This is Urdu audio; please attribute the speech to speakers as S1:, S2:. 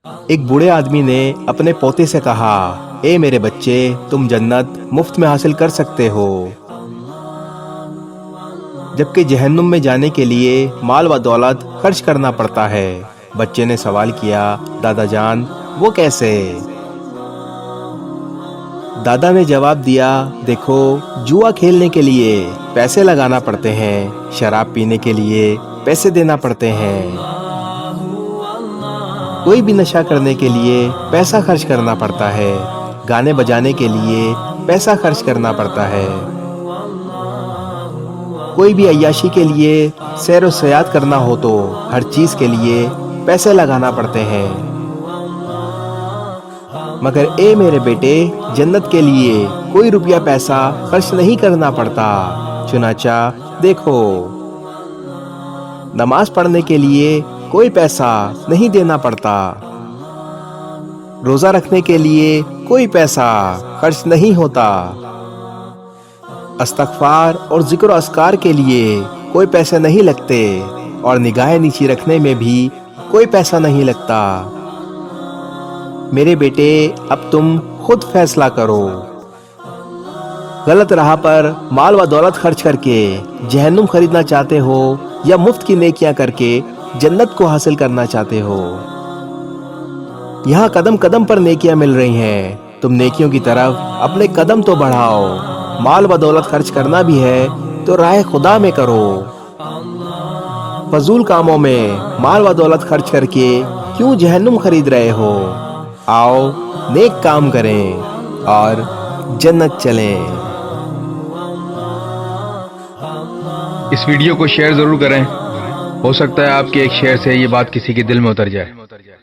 S1: ایک بوڑھے آدمی نے اپنے پوتے سے کہا، اے میرے بچے، تم جنت مفت میں حاصل کر سکتے ہو، جبکہ جہنم میں جانے کے لیے مال و دولت خرچ کرنا پڑتا ہے۔ بچے نے سوال کیا، دادا جان وہ کیسے؟ دادا نے جواب دیا، دیکھو، جوا کھیلنے کے لیے پیسے لگانا پڑتے ہیں، شراب پینے کے لیے پیسے دینا پڑتے ہیں، کوئی بھی نشہ کرنے کے لیے پیسہ خرچ کرنا پڑتا ہے، گانے بجانے کے لیے پیسہ خرچ کرنا پڑتا ہے، کوئی بھی عیاشی کے لیے سیر و سیاحت کرنا ہو تو ہر چیز کے لیے پیسے لگانا پڑتے ہیں، مگر اے میرے بیٹے، جنت کے لیے کوئی روپیہ پیسہ خرچ نہیں کرنا پڑتا۔ چنانچہ دیکھو، نماز پڑھنے کے لیے کوئی پیسہ نہیں دینا پڑتا، روزہ رکھنے کے لیے کوئی پیسہ خرچ نہیں ہوتا، استغفار اور ذکر و اذکار کے لیے کوئی پیسے نہیں لگتے، اور نگاہ نیچی رکھنے میں بھی کوئی پیسہ نہیں لگتا۔ میرے بیٹے، اب تم خود فیصلہ کرو، غلط راہ پر مال و دولت خرچ کر کے جہنم خریدنا چاہتے ہو یا مفت کی نیکیاں کر کے جنت کو حاصل کرنا چاہتے ہو؟ یہاں قدم قدم پر نیکیاں مل رہی ہیں، تم نیکیوں کی طرف اپنے قدم تو بڑھاؤ۔ مال و دولت خرچ کرنا بھی ہے تو راہ خدا میں کرو، فضول کاموں میں مال و دولت خرچ کر کے کیوں جہنم خرید رہے ہو؟ آؤ نیک کام کریں اور جنت چلیں۔
S2: اس ویڈیو کو شیئر ضرور کریں، ہو سکتا ہے آپ کے ایک شیئر سے یہ بات کسی کے دل میں اتر جائے۔